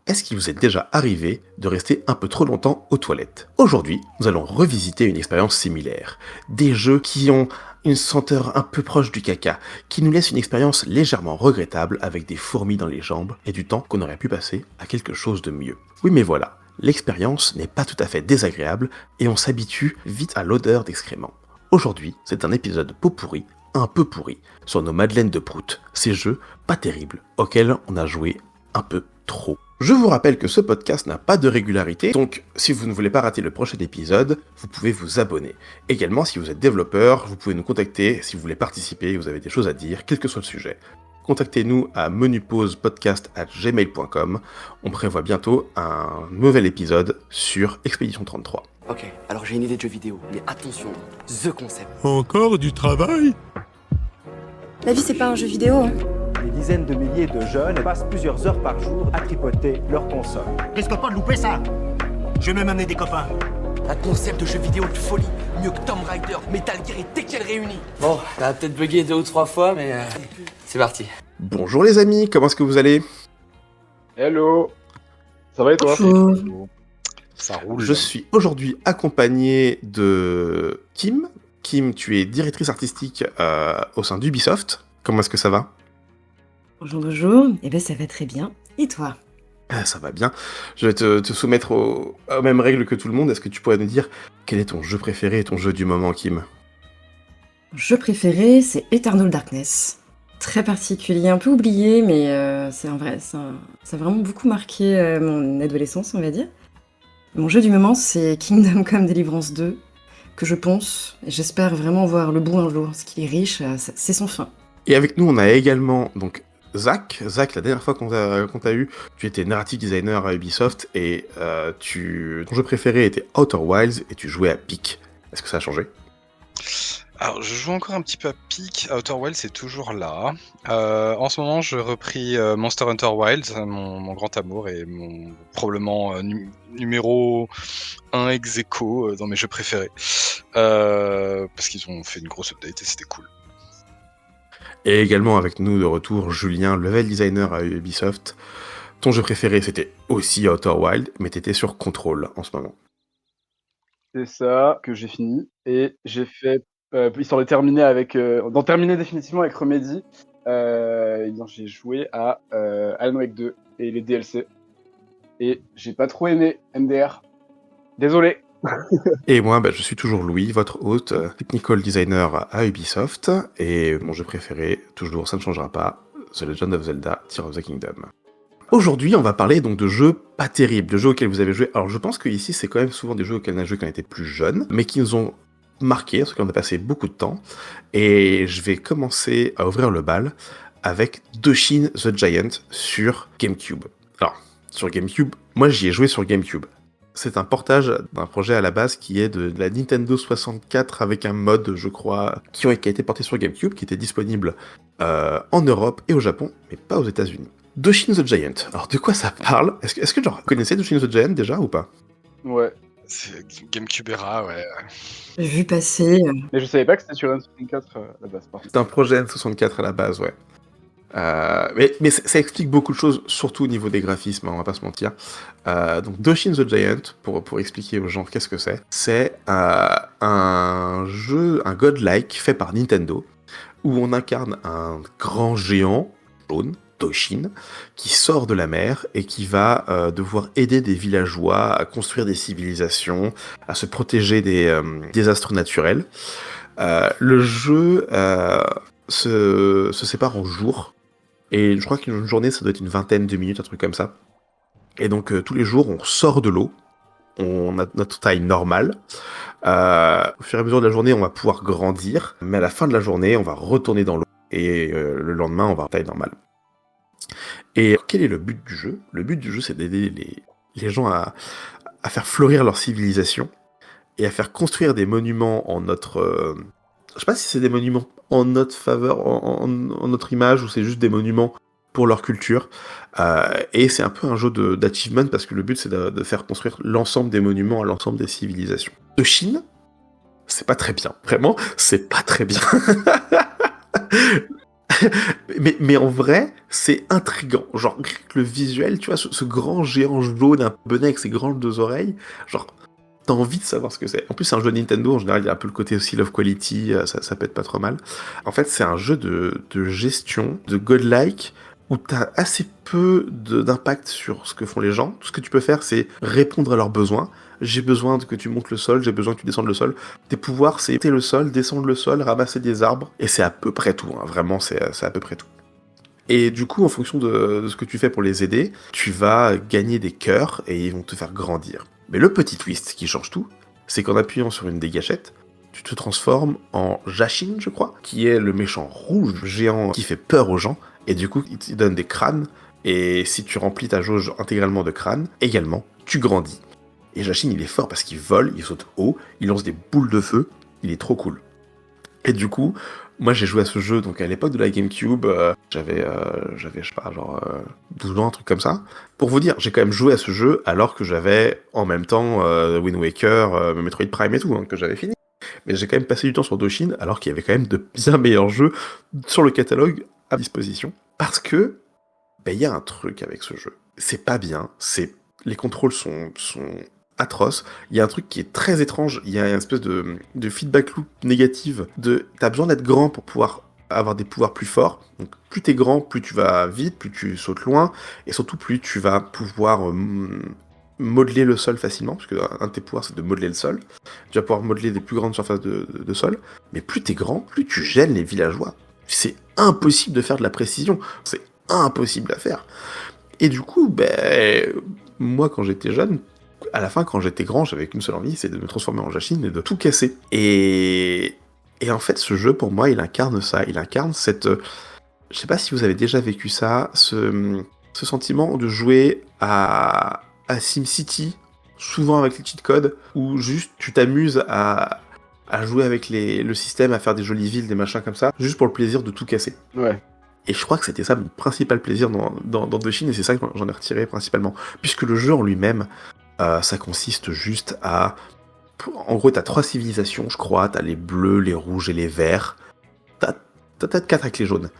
Est-ce qu'il vous est déjà arrivé de rester un peu trop longtemps aux toilettes? Aujourd'hui, nous allons revisiter une expérience similaire. Des jeux qui ont une senteur un peu proche du caca, qui nous laissent une expérience légèrement regrettable avec des fourmis dans les jambes et du temps qu'on aurait pu passer à quelque chose de mieux. Oui mais voilà, l'expérience n'est pas tout à fait désagréable et on s'habitue vite à l'odeur d'excréments. Aujourd'hui, c'est un épisode pot-pourri, un peu pourri, sur nos madeleines de prout, ces jeux pas terribles, auxquels on a joué un peu trop. Je vous rappelle que ce podcast n'a pas de régularité, donc si vous ne voulez pas rater le prochain épisode, vous pouvez vous abonner. Également, si vous êtes développeur, vous pouvez nous contacter si vous voulez participer, vous avez des choses à dire, quel que soit le sujet. Contactez-nous à menupausepodcast@gmail.com. On prévoit bientôt un nouvel épisode sur Expédition 33. Ok, alors j'ai une idée de jeu vidéo, mais attention, The Concept. Encore du travail? La vie, c'est pas un jeu vidéo, hein. Des dizaines de milliers de jeunes passent plusieurs heures par jour à tripoter leur console. Risque pas de louper ça. Je vais même amener des copains. Un concept de jeu vidéo de folie, mieux que Tomb Raider, Metal Gear et Tekken réunis. Bon, ça a peut-être bugué 2 ou 3 fois, mais c'est parti. Bonjour les amis, comment est-ce que vous allez? Hello. Ça va et toi? Bonjour. Ça roule. Je suis aujourd'hui accompagné de Kim. Kim, tu es directrice artistique au sein d'Ubisoft. Comment est-ce que ça va? Bonjour, bonjour. Eh ben, ça va très bien. Et toi? Ça va bien. Je vais te soumettre aux mêmes règles que tout le monde. Est-ce que tu pourrais nous dire quel est ton jeu préféré et ton jeu du moment, Kim? Mon jeu préféré, c'est Eternal Darkness. Très particulier, un peu oublié, mais ça a vraiment beaucoup marqué mon adolescence, on va dire. Mon jeu du moment, c'est Kingdom Come Deliverance 2, que je ponce, et j'espère vraiment voir le bout un jour, parce qu'il est riche, c'est son fin. Et avec nous, on a également donc Zach. Zach, la dernière fois qu'on t'a eu, tu étais narrative designer à Ubisoft et ton jeu préféré était Outer Wilds et tu jouais à Peak. Est-ce que ça a changé? Alors, je joue encore un petit peu à Peak. Outer Wilds, c'est toujours là. En ce moment, je repris Monster Hunter Wilds, mon grand amour et mon probablement numéro 1 ex aequo dans mes jeux préférés. Parce qu'ils ont fait une grosse update et c'était cool. Et également avec nous de retour, Julien, level designer à Ubisoft. Ton jeu préféré, c'était aussi Outer Wilds, mais t'étais sur Control en ce moment. C'est ça que j'ai fini. Et j'ai fait, histoire de terminer d'en terminer définitivement avec Remedy, j'ai joué à Alan Wake 2 et les DLC. Et j'ai pas trop aimé MDR. Désolé. Et moi, je suis toujours Louis, votre hôte, technical designer à Ubisoft, et mon jeu préféré, toujours, ça ne changera pas, The Legend of Zelda, Tears of the Kingdom. Aujourd'hui, on va parler donc de jeux pas terribles, de jeux auxquels vous avez joué. Alors je pense que ici, c'est quand même souvent des jeux auxquels on a joué quand on était plus jeune, mais qui nous ont marqué, parce qu'on a passé beaucoup de temps, et je vais commencer à ouvrir le bal avec Doshin the Giant sur GameCube. Alors, sur GameCube, moi j'y ai joué sur GameCube. C'est un portage d'un projet à la base qui est de la Nintendo 64 avec un mode, je crois, qui a été porté sur GameCube, qui était disponible en Europe et au Japon, mais pas aux États-Unis. Doshin the Giant. Alors de quoi ça parle? Est-ce que genre connaissez Doshin the Giant déjà ou pas? Ouais. C'est GameCube era, ouais. J'ai vu passer. Mais je savais pas que c'était sur N64 à la base. Par contre. C'est un projet N64 à la base, ouais. Mais ça explique beaucoup de choses, surtout au niveau des graphismes, on va pas se mentir. Donc Doshin the Giant, pour expliquer aux gens qu'est-ce que c'est un jeu, un godlike fait par Nintendo, où on incarne un grand géant jaune, Doshin, qui sort de la mer et qui va devoir aider des villageois à construire des civilisations, à se protéger des désastres naturels. Le jeu se sépare en jours. Et je crois qu'une journée, ça doit être une vingtaine de minutes, un truc comme ça. Et donc, tous les jours, on sort de l'eau. On a notre taille normale. Au fur et à mesure de la journée, on va pouvoir grandir. Mais à la fin de la journée, on va retourner dans l'eau. Et le lendemain, on va avoir taille normale. Et quel est le but du jeu? Le but du jeu, c'est d'aider les gens à faire fleurir leur civilisation. Et à faire construire des monuments en notre... je sais pas si c'est des monuments en notre faveur, en notre image, ou c'est juste des monuments pour leur culture. Et c'est un peu un jeu d'achievement, parce que le but, c'est de faire construire l'ensemble des monuments à l'ensemble des civilisations. De Chine, c'est pas très bien. Vraiment, c'est pas très bien. Mais en vrai, c'est intriguant. Genre, le visuel, tu vois, ce grand géant jaune, un peu bonnet avec ses grandes deux oreilles, genre, t'as envie de savoir ce que c'est. En plus, c'est un jeu Nintendo, en général, il y a un peu le côté aussi love quality, ça peut être pas trop mal. En fait, c'est un jeu de gestion, de godlike, où t'as assez peu d'impact sur ce que font les gens. Tout ce que tu peux faire, c'est répondre à leurs besoins. J'ai besoin que tu montes le sol, j'ai besoin que tu descendes le sol. Tes pouvoirs, c'est monter le sol, descendre le sol, ramasser des arbres, et c'est à peu près tout, hein. Vraiment, c'est à peu près tout. Et du coup, en fonction de ce que tu fais pour les aider, tu vas gagner des cœurs, et ils vont te faire grandir. Mais le petit twist qui change tout, c'est qu'en appuyant sur une des gâchettes, tu te transformes en Jashin, je crois, qui est le méchant rouge géant qui fait peur aux gens, et du coup, il te donne des crânes, et si tu remplis ta jauge intégralement de crânes, également, tu grandis. Et Jashin, il est fort parce qu'il vole, il saute haut, il lance des boules de feu, il est trop cool. Et du coup, moi j'ai joué à ce jeu donc à l'époque de la GameCube, j'avais je sais pas, genre 12 ans, un truc comme ça. Pour vous dire, j'ai quand même joué à ce jeu alors que j'avais en même temps Wind Waker, Metroid Prime et tout, hein, que j'avais fini. Mais j'ai quand même passé du temps sur Doshin alors qu'il y avait quand même de bien meilleurs jeux sur le catalogue à disposition. Parce que, il y a un truc avec ce jeu. C'est pas bien, les contrôles sont atroces. Il y a un truc qui est très étrange, il y a une espèce de feedback loop négative t'as besoin d'être grand pour pouvoir avoir des pouvoirs plus forts. Donc plus t'es grand, plus tu vas vite, plus tu sautes loin, et surtout plus tu vas pouvoir modeler le sol facilement, parce que un de tes pouvoirs c'est de modeler le sol. Tu vas pouvoir modeler des plus grandes surfaces de sol, mais plus t'es grand, plus tu gênes les villageois. C'est impossible de faire de la précision, c'est impossible à faire. Et du coup, moi quand j'étais jeune, à la fin, quand j'étais grand, j'avais qu'une seule envie, c'est de me transformer en Jashin et de tout casser. Et en fait, ce jeu, pour moi, il incarne ça. Il incarne cette... Je sais pas si vous avez déjà vécu ça, ce sentiment de jouer à SimCity, souvent avec les cheat codes, où juste tu t'amuses à jouer avec le système, à faire des jolies villes, des machins comme ça, juste pour le plaisir de tout casser. Ouais. Et je crois que c'était ça mon principal plaisir dans Doshin, et c'est ça que j'en ai retiré principalement. Puisque le jeu en lui-même, ça consiste juste à... En gros, t'as 3 civilisations, je crois. T'as les bleus, les rouges et les verts. T'as 4 avec les jaunes.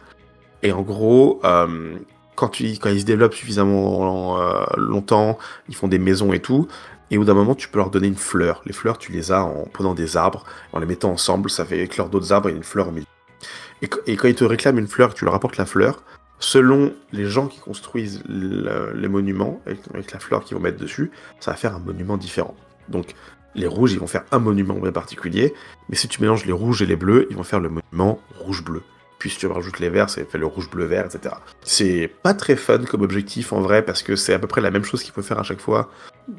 Et en gros, quand ils se développent suffisamment longtemps, ils font des maisons et tout. Et au bout d'un moment, tu peux leur donner une fleur. Les fleurs, tu les as en prenant des arbres, en les mettant ensemble, ça fait éclore d'autres arbres et une fleur au milieu. Et quand ils te réclament une fleur, tu leur apportes la fleur, selon les gens qui construisent les monuments, avec la fleur qu'ils vont mettre dessus, ça va faire un monument différent. Donc, les rouges, ils vont faire un monument bien particulier, mais si tu mélanges les rouges et les bleus, ils vont faire le monument rouge-bleu. Puis si tu rajoutes les verts, ça fait le rouge-bleu-vert, etc. C'est pas très fun comme objectif en vrai, parce que c'est à peu près la même chose qu'il faut faire à chaque fois,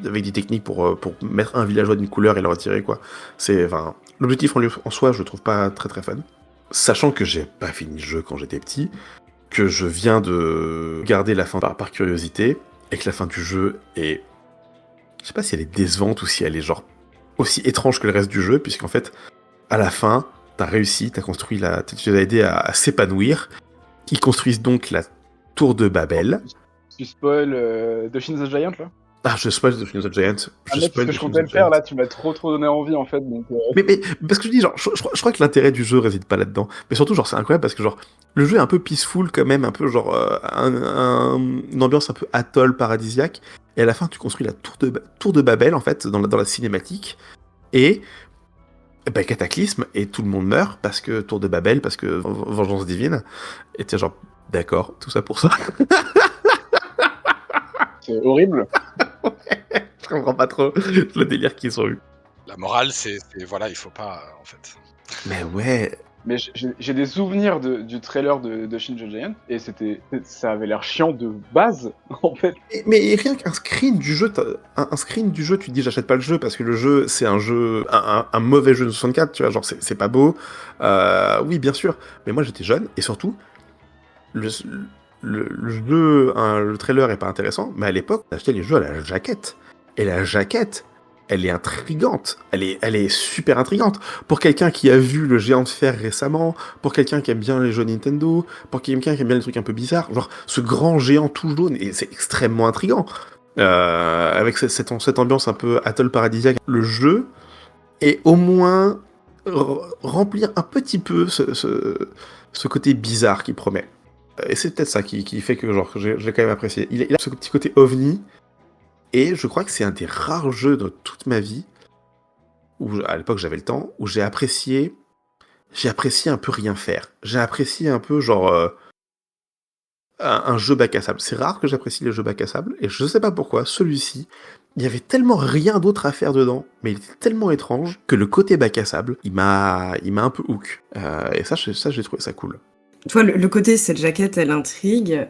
avec des techniques pour mettre un villageois d'une couleur et le retirer, quoi. L'objectif en soi, je le trouve pas très très fun. Sachant que j'ai pas fini le jeu quand j'étais petit, que je viens de garder la fin par curiosité, et que la fin du jeu est... Je sais pas si elle est décevante ou si elle est genre aussi étrange que le reste du jeu, puisqu'en fait, à la fin, t'as réussi, tu as aidé à s'épanouir. Ils construisent donc la tour de Babel. Tu spoil Doshin the Giant, là? Ah, je spoil Doshin the Giant. Parce que je comptais le faire, là, tu m'as trop donné envie, en fait. Donc, mais parce que je dis, genre, je crois que l'intérêt du jeu réside pas là-dedans. Mais surtout, genre, c'est incroyable parce que, genre, le jeu est un peu peaceful quand même, un peu, genre, une ambiance un peu atoll paradisiaque. Et à la fin, tu construis la tour de Babel, en fait, dans la cinématique. Et, cataclysme, et tout le monde meurt parce que tour de Babel, parce que vengeance divine. Et t'es genre, d'accord, tout ça pour ça. C'est horrible. Ouais, je comprends pas trop le délire qu'ils ont eu. La morale, c'est voilà, il faut pas, en fait. Mais ouais. Mais j'ai des souvenirs du trailer de Shin the Giant, et ça avait l'air chiant de base, en fait. Mais rien qu'un screen du jeu, un screen du jeu, tu te dis j'achète pas le jeu parce que le jeu, c'est un jeu, un mauvais jeu de 64, tu vois, genre c'est pas beau. Oui, bien sûr, mais moi j'étais jeune, et surtout, le jeu, le trailer est pas intéressant, mais à l'époque, on achetait les jeux à la jaquette. Et la jaquette, elle est intrigante. Elle est super intrigante. Pour quelqu'un qui a vu le géant de fer récemment, pour quelqu'un qui aime bien les jeux Nintendo, pour quelqu'un qui aime bien les trucs un peu bizarres, genre ce grand géant tout jaune, et c'est extrêmement intrigant. Avec cette ambiance un peu atoll paradisiaque, le jeu est au moins remplir un petit peu ce côté bizarre qu'il promet. Et c'est peut-être ça qui fait que genre, que j'ai quand même apprécié. Il a ce petit côté ovni, et je crois que c'est un des rares jeux de toute ma vie, où à l'époque j'avais le temps, où j'ai apprécié un peu rien faire. J'ai apprécié un peu genre un jeu bac à sable. C'est rare que j'apprécie les jeux bac à sable, et je sais pas pourquoi, celui-ci, il y avait tellement rien d'autre à faire dedans, mais il était tellement étrange que le côté bac à sable, il m'a un peu hook. Et ça, j'ai trouvé ça cool. Tu vois, le côté cette jaquette, elle intrigue.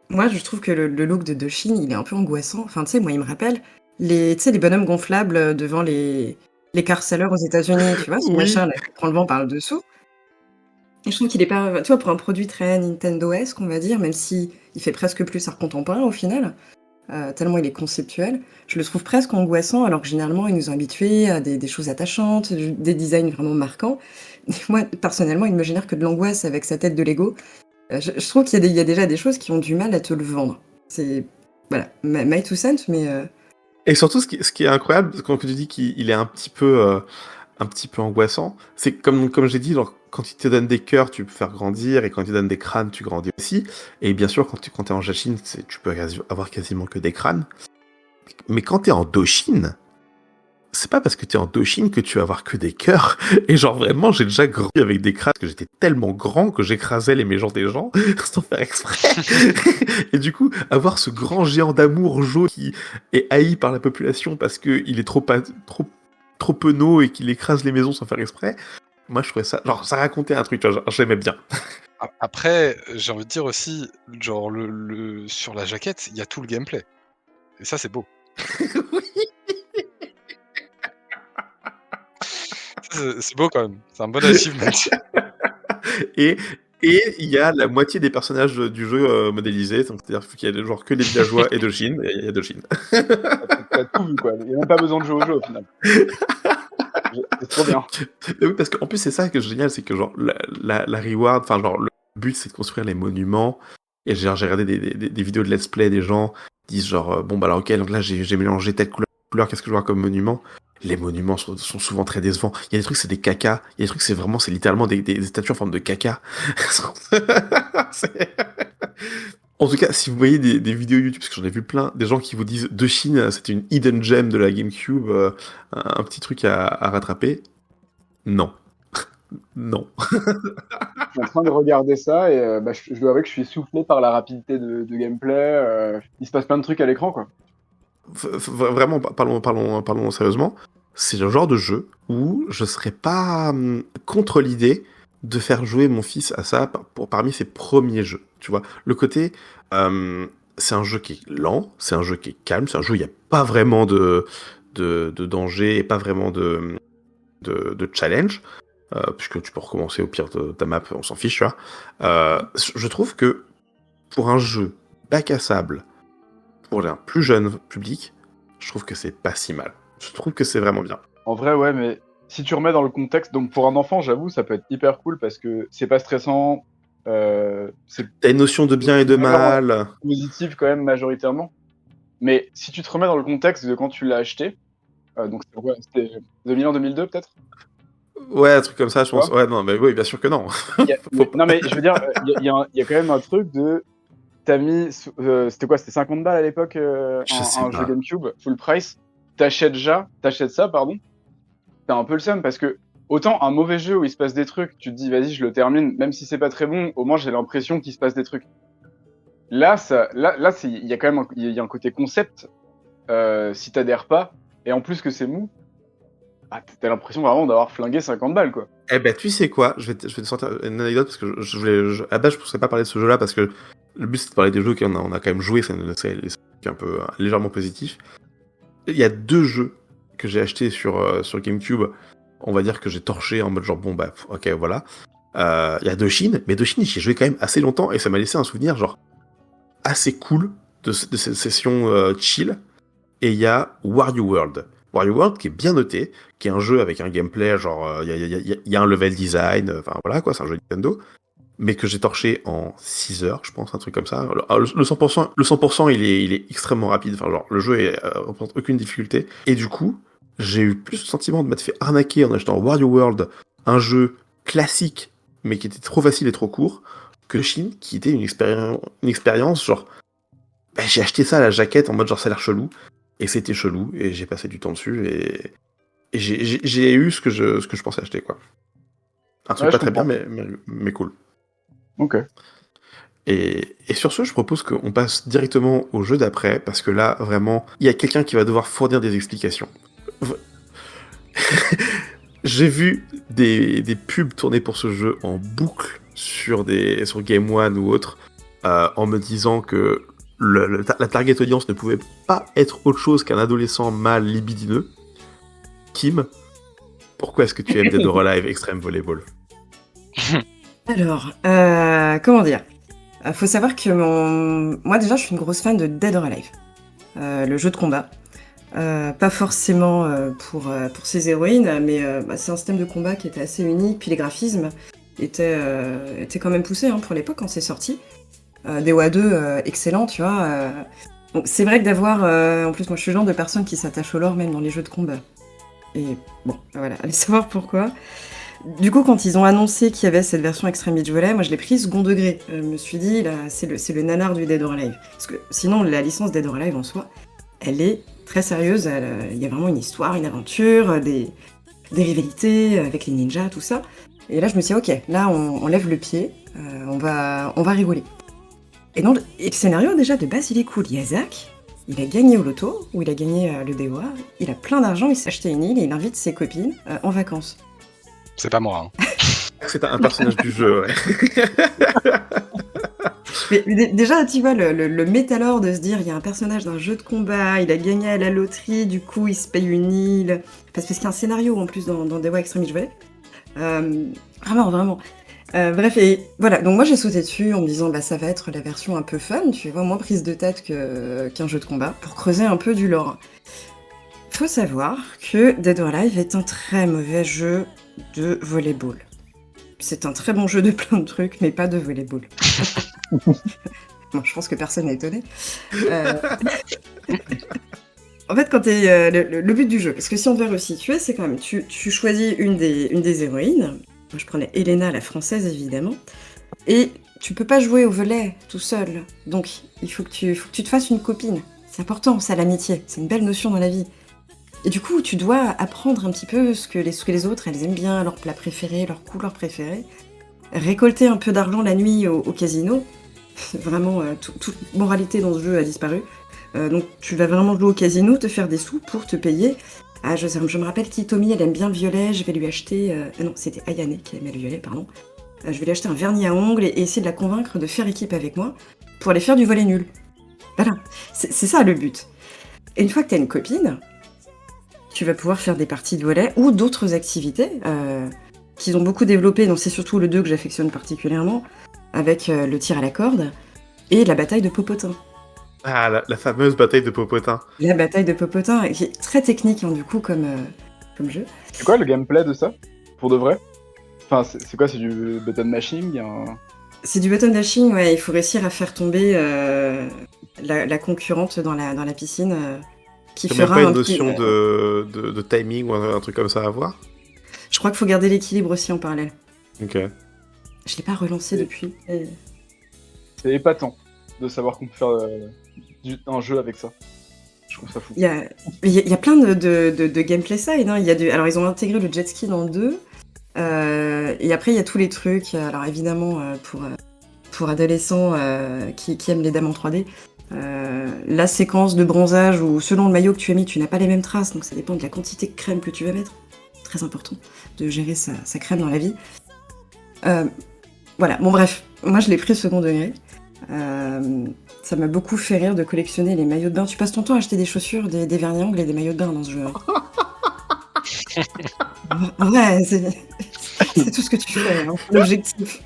Moi, je trouve que le look de Doshin, il est un peu angoissant. Enfin, tu sais, moi, il me rappelle les bonhommes gonflables devant les car sellers aux États-Unis, tu vois, ce Oui. machin là qui prend le vent par le dessous. Et je trouve qu'il est pas, tu vois, pour un produit très Nintendo-esque, on va dire, même si il fait presque plus art contemporain au final, tellement il est conceptuel, je le trouve presque angoissant, alors que généralement ils nous ont habitués à des choses attachantes, des designs vraiment marquants. Et moi, personnellement, il me génère que de l'angoisse avec sa tête de Lego. Je trouve qu'il y a déjà des choses qui ont du mal à te le vendre. C'est, voilà, my two cents, mais... Et surtout, ce qui est incroyable, quand tu dis qu'il est un petit peu angoissant, c'est comme j'ai dit, genre, quand il te donne des cœurs, tu peux faire grandir, et quand il te donne des crânes, tu grandis aussi. Et bien sûr, quand t'es en Jashin, tu peux avoir quasiment que des crânes. Mais quand t'es en Doshin, c'est pas parce que t'es en Doshin que tu vas avoir que des cœurs. Et genre, vraiment, j'ai déjà grandi avec des crânes, parce que j'étais tellement grand que j'écrasais les méchants des gens, sans faire exprès. Et du coup, avoir ce grand géant d'amour jaune qui est haï par la population parce qu'il est trop penaud et qu'il écrase les maisons sans faire exprès, moi je trouvais ça, genre, ça racontait un truc, tu vois, genre, j'aimais bien. Après, j'ai envie de dire aussi, genre, sur la jaquette, il y a tout le gameplay. Et ça, c'est beau. C'est beau quand même. C'est un bon achievement. Et il y a la moitié des personnages du jeu modélisés, donc c'est-à-dire qu'il y a genre que les villageois et Doshin, et il y a Doshin. T'as tout vu, quoi. Il n'y a même pas besoin de jouer au jeu, au final. C'est trop bien. Et oui, parce qu'en plus, c'est ça qui est génial, c'est que genre, la reward, enfin, genre, le but, c'est de construire les monuments. Et genre, j'ai regardé des vidéos de let's play, des gens disent genre, bon, bah alors, ok, donc là, j'ai mélangé telle couleur, qu'est-ce que je vois comme monument? Les monuments sont souvent très décevants. Il y a des trucs, c'est des caca. Il y a des trucs, c'est littéralement des statues en forme de caca. En tout cas, si vous voyez des vidéos YouTube, parce que j'en ai vu plein, des gens qui vous disent Doshin, c'est une hidden gem de la GameCube, un petit truc à rattraper. Non. Non. Je suis en train de regarder ça et je dois avouer que je suis soufflé par la rapidité de gameplay. Il se passe plein de trucs à l'écran, quoi. Vraiment, parlons sérieusement. C'est le genre de jeu où je serais pas contre l'idée de faire jouer mon fils à ça parmi ses premiers jeux. Tu vois, le côté, c'est un jeu qui est lent, c'est un jeu qui est calme, c'est un jeu où il n'y a pas vraiment de danger et pas vraiment de challenge, puisque tu peux recommencer au pire de ta map, on s'en fiche, tu vois. Je trouve que pour un jeu bac à sable, pour un plus jeune public, je trouve que c'est pas si mal. Je trouve que c'est vraiment bien. En vrai, ouais, mais si tu remets dans le contexte, donc pour un enfant, j'avoue, ça peut être hyper cool parce que c'est pas stressant. C'est T'as une notion de bien et de mal. positif quand même majoritairement. Mais si tu te remets dans le contexte de quand tu l'as acheté, donc c'était 2001-2002 peut-être. Ouais, un truc comme ça, je pense. Ouais, non, mais oui, bien sûr que non. Non, mais je veux dire, il y a quand même un truc de. T'as mis. C'était quoi? C'était 50 balles à l'époque, un jeu GameCube, full price. T'achètes ça, pardon. T'as un peu le seum parce que. Autant un mauvais jeu où il se passe des trucs, tu te dis vas-y je le termine, même si c'est pas très bon, au moins j'ai l'impression qu'il se passe des trucs. Là, il y a quand même un côté concept. Si t'adhères pas, et en plus que c'est mou, t'as l'impression vraiment d'avoir flingué 50 balles, quoi. Eh ben, tu sais quoi, je vais te sortir une anecdote parce que à base je pensais pas parler de ce jeu-là parce que le but c'est de parler des jeux qu'on a quand même joué, c'est un peu légèrement positif. Il y a 2 jeux que j'ai achetés sur GameCube. On va dire que j'ai torché en mode genre bon bah ok voilà. Il y a Doshin, mais Doshin j'y ai joué quand même assez longtemps et ça m'a laissé un souvenir genre assez cool de cette session chill. Et il y a Wario World. Wario World qui est bien noté, qui est un jeu avec un gameplay genre il y a un level design, enfin voilà quoi, c'est un jeu Nintendo, mais que j'ai torché en 6 heures, je pense, un truc comme ça. Le 100% il est extrêmement rapide, enfin genre le jeu représente aucune difficulté et du coup j'ai eu plus le sentiment de m'être fait arnaquer en achetant Wario World, un jeu classique mais qui était trop facile et trop court, que Chine, qui était une expérience genre, j'ai acheté ça à la jaquette en mode genre ça a l'air chelou, et c'était chelou, et j'ai passé du temps dessus, et j'ai eu ce que je pensais acheter, quoi. Un truc Ouais, pas je très bien, comprends. mais cool. Ok. Et sur ce, je propose qu'on passe directement au jeu d'après, parce que là, vraiment, il y a quelqu'un qui va devoir fournir des explications. J'ai vu des pubs tourner pour ce jeu en boucle sur Game One ou autre, en me disant que la target audience ne pouvait pas être autre chose qu'un adolescent mâle libidineux. Kim, pourquoi est-ce que tu aimes Dead or Alive Extreme Volleyball? Alors, comment dire? Faut savoir que moi déjà, je suis une grosse fan de Dead or Alive, le jeu de combat. Pas forcément pour ses héroïnes, mais c'est un système de combat qui était assez unique, puis les graphismes étaient quand même poussés pour l'époque quand c'est sorti. Des WoA2 excellents, tu vois. Donc c'est vrai que d'avoir... en plus, moi je suis le genre de personne qui s'attache au lore même dans les jeux de combat. Et bon, voilà, allez savoir pourquoi. Du coup, quand ils ont annoncé qu'il y avait cette version Extreme Beach Volley, moi je l'ai pris second degré. Je me suis dit, là, c'est le nanar du Dead or Alive. Parce que sinon, la licence Dead or Alive en soi, elle est très sérieuse. Il y a vraiment une histoire, une aventure, des rivalités avec les ninjas, tout ça. Et là, je me suis dit, ok, là, on lève le pied, on va rigoler. Et donc, et le scénario, déjà, de base, il est cool. Yazak, il a gagné au loto, ou il a gagné le DOA, il a plein d'argent, il s'est acheté une île et il invite ses copines en vacances. C'est pas moi. Hein. C'est un personnage du jeu, ouais. Mais déjà, tu vois, le métalore de se dire, il y a un personnage d'un jeu de combat, il a gagné à la loterie, du coup, il se paye une île. Parce qu'il y a un scénario, en plus, dans DOA Extreme Beach Volley. Vraiment. Bref, et voilà, donc moi j'ai sauté dessus en me disant ça va être la version un peu fun, tu vois, moins prise de tête qu'un jeu de combat, pour creuser un peu du lore. Faut savoir que Dead or Alive est un très mauvais jeu de volleyball. C'est un très bon jeu de plein de trucs, mais pas de volleyball. Bon, je pense que personne n'est étonné. En fait, quand t'es le but du jeu, parce que si on devait resituer, c'est quand même, tu choisis une des héroïnes. Moi, je prenais Elena, la française, évidemment. Et tu peux pas jouer au volley tout seul. Donc, il faut que tu te fasses une copine. C'est important, ça, l'amitié. C'est une belle notion dans la vie. Et du coup, tu dois apprendre un petit peu ce que les autres, elles aiment bien, leurs plats préférés, leurs couleurs préférées. Récolter un peu d'argent la nuit au casino. Vraiment, toute moralité dans ce jeu a disparu. Donc, tu vas vraiment jouer au casino, te faire des sous pour te payer. Ah, je me rappelle qu'Itomi, elle aime bien le violet, je vais lui acheter... non, c'était Ayane qui aimait le violet, pardon. Je vais lui acheter un vernis à ongles et essayer de la convaincre de faire équipe avec moi pour aller faire du volley nul. Voilà, c'est ça le but. Et une fois que t'as une copine, tu vas pouvoir faire des parties de volley ou d'autres activités qu'ils ont beaucoup développées, donc c'est surtout le 2 que j'affectionne particulièrement, avec le tir à la corde et la bataille de Popotin. Ah, la fameuse bataille de Popotin. La bataille de Popotin, qui est très technique du coup comme jeu. C'est quoi le gameplay de ça? Pour de vrai? Enfin, c'est quoi? C'est du button mashing? C'est du button dashing, ouais. Il faut réussir à faire tomber la concurrente dans la piscine qui T'as fera même pas un une petit... notion de timing ou un truc comme ça à voir? Je crois qu'il faut garder l'équilibre aussi en parallèle. Ok. Je l'ai pas relancé depuis. C'est épatant de savoir qu'on peut faire un jeu avec ça. Je trouve ça fou. Il y a plein de gameplay side. Alors, ils ont intégré le jet ski dans le 2. Et après, il y a tous les trucs. Alors, évidemment, pour adolescents qui aiment les dames en 3D, la séquence de bronzage où, selon le maillot que tu as mis, tu n'as pas les mêmes traces. Donc, ça dépend de la quantité de crème que tu vas mettre. Très important de gérer sa crème dans la vie. Voilà. Bon, bref. Moi, je l'ai pris second degré. Ça m'a beaucoup fait rire de collectionner les maillots de bain. Tu passes ton temps à acheter des chaussures, des vernis ongles et des maillots de bain dans ce jeu. Ouais, c'est tout ce que tu fais, l'objectif.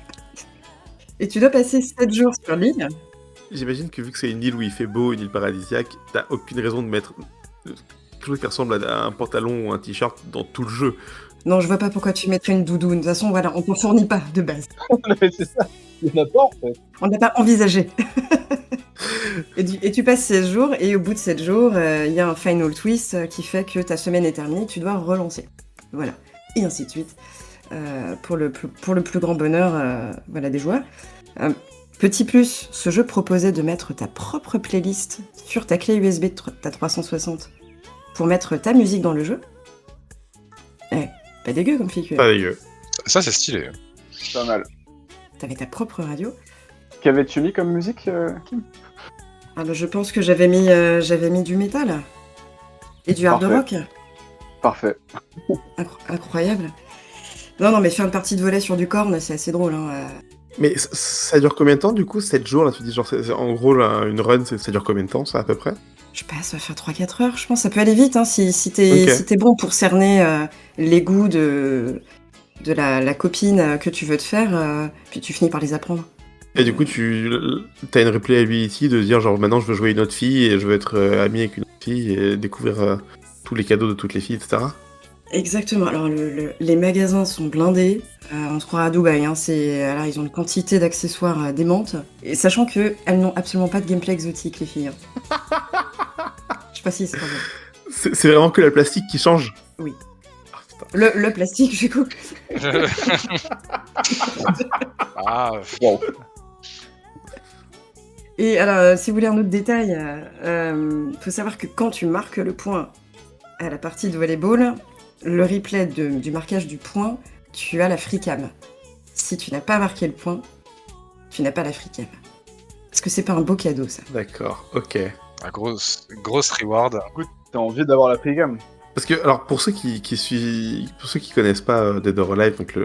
Et tu dois passer 7 jours sur l'île. J'imagine que vu que c'est une île où il fait beau, une île paradisiaque, t'as aucune raison de mettre quelque chose qui ressemble à un pantalon ou un t-shirt dans tout le jeu. Non, je vois pas pourquoi tu mettrais une doudoune. De toute façon, voilà, on t'en fournit pas de base. C'est ça. Il n'y en a pas en fait. On n'a pas envisagé. Et tu passes 16 jours, et au bout de 7 jours, il y a un final twist qui fait que ta semaine est terminée, tu dois relancer. Voilà. Et ainsi de suite. pour le plus grand bonheur voilà, des joueurs. Petit plus, ce jeu proposait de mettre ta propre playlist sur ta clé USB de ta 360 pour mettre ta musique dans le jeu. Pas dégueu comme feature. Pas dégueu. Ça, c'est stylé. Pas mal. T'avais ta propre radio. Qu'avais-tu mis comme musique, Kim? Ah bah, je pense que j'avais mis du métal et du hard rock. Parfait. Incroyable. Non, mais faire une partie de volley sur du corne, c'est assez drôle. Hein. Mais ça dure combien de temps du coup, 7 jours là? Tu dis genre, en gros, là, une run, ça dure combien de temps, ça à peu près? Je sais pas, ça va faire 3-4 heures, je pense. Ça peut aller vite hein, si t'es bon pour cerner les goûts de la copine que tu veux te faire, puis tu finis par les apprendre. Et du coup, t'as une replayability de dire genre maintenant je veux jouer une autre fille et je veux être ami avec une autre fille et découvrir tous les cadeaux de toutes les filles, etc. Exactement. Alors les magasins sont blindés. On se croirait à Dubaï. Hein. Alors, ils ont une quantité d'accessoires démente. Et sachant qu'elles n'ont absolument pas de gameplay exotique, les filles. Hein. Je sais pas si c'est pas bon. C'est vraiment que la plastique qui change. Oui. Le plastique, du coup. Wow. Et alors, si vous voulez un autre détail, faut savoir que quand tu marques le point à la partie de volleyball, le replay du marquage du point, tu as la free cam. Si tu n'as pas marqué le point, tu n'as pas la free cam. Est-ce que c'est pas un beau cadeau, ça? D'accord, ok. Un grosse reward. Écoute, t'as envie d'avoir la pré-gamme. Parce que, alors, pour ceux qui connaissent pas Dead or Alive, donc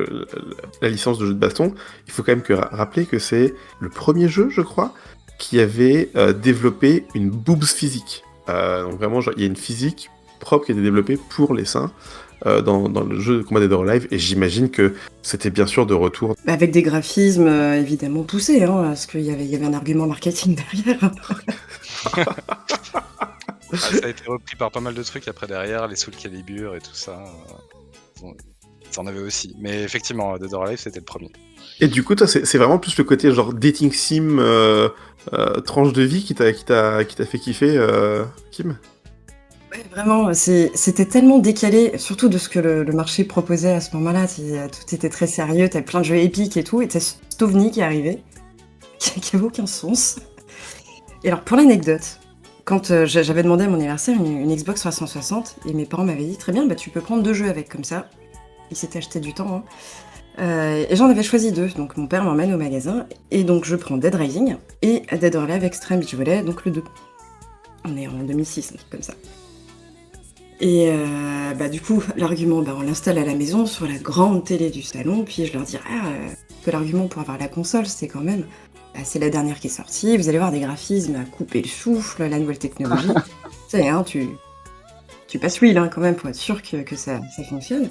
la licence de jeu de baston, il faut quand même rappeler que c'est le premier jeu, je crois, qui avait développé une boobs physique. Donc vraiment, il y a une physique propre qui a été développée pour les seins dans le jeu de combat Dead or Alive, et j'imagine que c'était bien sûr de retour. Avec des graphismes évidemment poussés, hein, parce qu'il y avait un argument marketing derrière. Ça a été repris par pas mal de trucs après derrière, les Soul Calibur et tout ça. Ça en avait aussi. Mais effectivement, Dead or Alive, c'était le premier. Et du coup, toi, c'est vraiment plus le côté genre dating sim, tranche de vie qui t'a fait kiffer, Kim? Ouais, vraiment, c'était tellement décalé, surtout de ce que le marché proposait à ce moment-là. Tout était très sérieux, t'avais plein de jeux épiques et tout, et t'as cet ovni qui est arrivé, qui avait aucun sens. Et alors, pour l'anecdote, quand j'avais demandé à mon anniversaire une Xbox 360, et mes parents m'avaient dit, très bien, bah, tu peux prendre 2 jeux avec, comme ça. Ils s'étaient acheté du temps, hein. Et j'en avais choisi 2, donc mon père m'emmène au magasin, et donc je prends Dead Rising et Dead or Alive Extreme Beach Volley, donc le 2. On est en 2006, un truc comme ça. Et bah du coup, l'argument, bah, on l'installe à la maison sur la grande télé du salon, puis je leur dis que l'argument pour avoir la console, c'était quand même, bah, c'est la dernière qui est sortie, vous allez voir des graphismes à couper le souffle, la nouvelle technologie. Tu sais, hein, tu passes l'huile hein, quand même pour être sûr que ça fonctionne.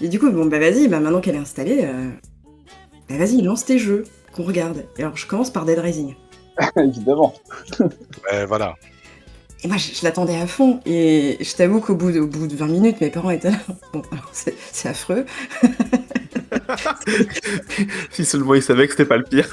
Et du coup, bon bah vas-y, bah, maintenant qu'elle est installée, bah vas-y, lance tes jeux, qu'on regarde. Et alors je commence par Dead Rising. Évidemment. Ouais, voilà. Et moi, je l'attendais à fond. Et je t'avoue qu'au bout de 20 minutes, mes parents étaient là. Bon, alors, c'est affreux. Si seulement ils savaient que c'était pas le pire.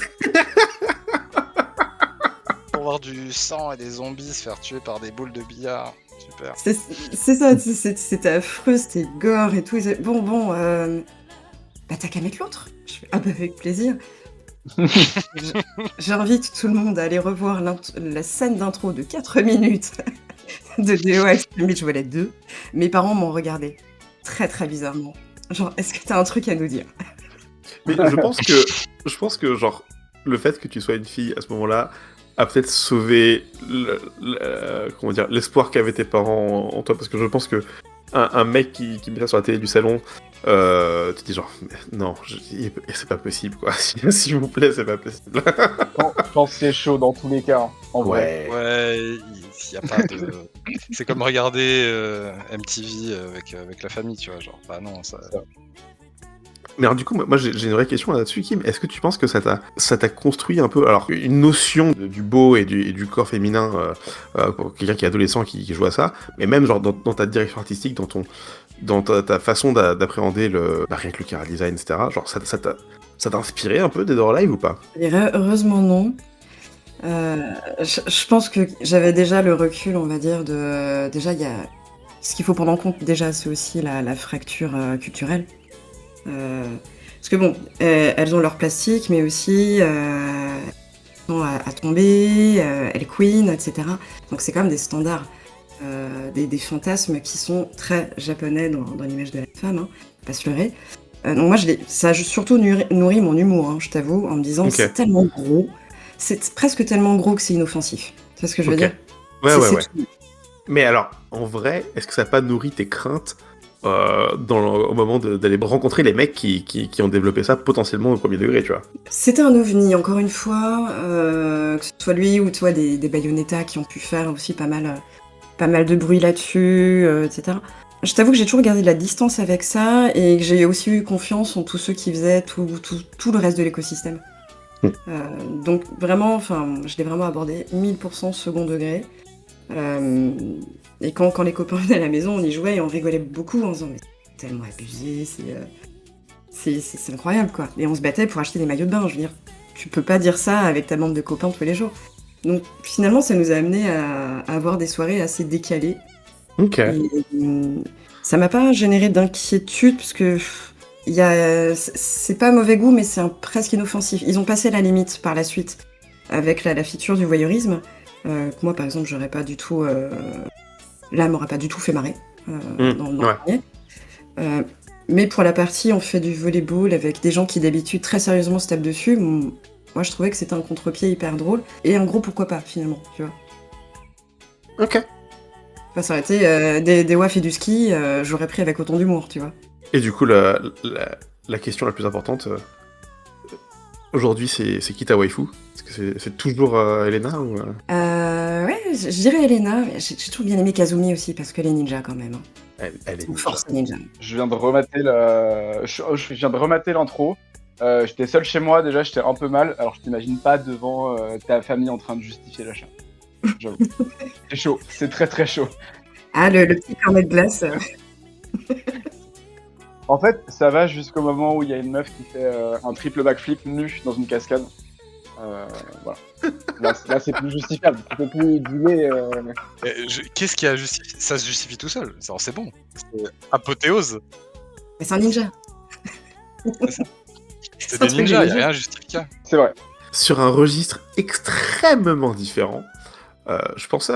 Pour voir du sang et des zombies se faire tuer par des boules de billard. Super. C'est ça, c'était affreux, c'était gore et tout. Ils disaient, bon, bah t'as qu'à mettre l'autre. Je fais, bah avec plaisir. J'invite tout le monde à aller revoir la scène d'intro de 4 minutes de DO Extreme Beach Volley 2. Mes parents m'ont regardé très très bizarrement. Genre, est-ce que t'as un truc à nous dire? Mais je pense que genre le fait que tu sois une fille à ce moment-là a peut-être sauvé comment dire, l'espoir qu'avaient tes parents en toi, parce que je pense que un mec qui met ça sur la télé du salon, tu dis genre non, c'est pas possible quoi. S'il vous plaît, c'est pas possible. Je pense que c'est chaud dans tous les cas, hein, en vrai. Ouais, il y a pas de. C'est comme regarder MTV avec la famille, tu vois, genre bah non ça. Mais alors du coup, moi j'ai une vraie question là-dessus, Kim. Est-ce que tu penses que ça t'a construit un peu, alors une notion du beau et du corps féminin pour quelqu'un qui est adolescent qui joue à ça, mais même genre dans ta direction artistique, dans ta façon d'appréhender rien que le chara design, etc. Genre ça t'a inspiré un peu Dead or Alive ou pas? Heureusement non. Je pense que j'avais déjà le recul, on va dire, déjà il y a ce qu'il faut prendre en compte. Déjà, c'est aussi la fracture culturelle. Parce que bon, elles ont leur plastique, mais aussi à tomber, elle est queen, etc. Donc c'est quand même des standards, des fantasmes qui sont très japonais dans l'image de la femme, hein, faut pas se leurrer. Donc moi, ça a surtout nourri mon humour, hein, je t'avoue, en me disant Ok. c'est tellement gros, c'est presque tellement gros que c'est inoffensif. Tu vois ce que je veux Ok. dire? Ouais, C'est- ouais, c'est ouais. tout. Mais alors, en vrai, est-ce que ça n'a pas nourri tes craintes au moment d'aller rencontrer les mecs qui ont développé ça potentiellement au premier degré, tu vois? C'était un ovni, encore une fois, que ce soit lui ou toi, des Bayonetta qui ont pu faire aussi pas mal de bruit là-dessus, etc. Je t'avoue que j'ai toujours gardé de la distance avec ça et que j'ai aussi eu confiance en tous ceux qui faisaient tout le reste de l'écosystème. Donc vraiment, enfin, je l'ai vraiment abordé 1000% second degré. Et quand les copains venaient à la maison, on y jouait et on rigolait beaucoup en disant mais c'est tellement abusé, c'est incroyable quoi. Et on se battait pour acheter des maillots de bain, je veux dire. Tu peux pas dire ça avec ta bande de copains tous les jours. Donc finalement, ça nous a amené à avoir des soirées assez décalées. Ok. Et ça m'a pas généré d'inquiétude parce que c'est pas mauvais goût, mais c'est presque inoffensif. Ils ont passé la limite par la suite avec la feature du voyeurisme. Que moi, par exemple, j'aurais pas du tout. Là, m'aurait pas du tout fait marrer dans ouais. le premier. Mais pour la partie, on fait du volleyball avec des gens qui d'habitude très sérieusement se tapent dessus. Moi, je trouvais que c'était un contre-pied hyper drôle et un gros pourquoi pas finalement, tu vois. Ok. Enfin, ça aurait été des wafs et du ski, j'aurais pris avec autant d'humour, tu vois. Et du coup, la question la plus importante, aujourd'hui, c'est qui ta waifu? Est-ce que c'est toujours Elena ou... Ouais, je dirais Elena. Mais j'ai toujours bien aimé Kazumi aussi parce que les ninjas quand même. Hein. Elle est Ou ninja. force ninja. Je viens de remater je viens de remater l'intro. J'étais seul chez moi, déjà, j'étais un peu mal. Alors, je t'imagine pas devant ta famille en train de justifier l'achat. J'avoue. C'est chaud, c'est très très chaud. Ah, le petit cornet de glace. En fait, ça va jusqu'au moment où il y a une meuf qui fait un triple backflip nu dans une cascade. Voilà. Là, c'est plus justifiable. Tu peux plus dealer. Qu'est-ce qui a justifié? Ça se justifie tout seul. Alors, c'est bon. C'est apothéose. Mais c'est un ninja. C'est un des truc ninjas, de il a ninja. rien justifié. C'est vrai. Sur un registre extrêmement différent, je pensais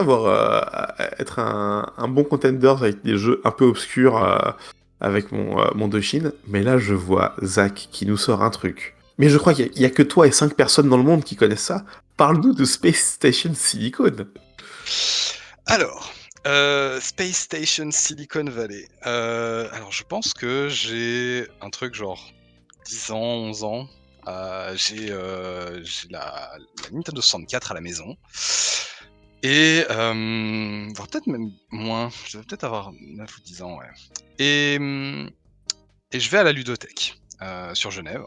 être un bon contender avec des jeux un peu obscurs avec mon Doshin, mais là je vois Zach qui nous sort un truc. Mais je crois qu'il y a que toi et 5 personnes dans le monde qui connaissent ça. Parle-nous de Space Station Silicon. Alors, Space Station Silicon Valley. Alors, je pense que j'ai un truc genre 10 ans, 11 ans. J'ai la Nintendo 64 à la maison. Et voire peut-être même moins. Je vais peut-être avoir 9 ou 10 ans, ouais. Et je vais à la ludothèque sur Genève.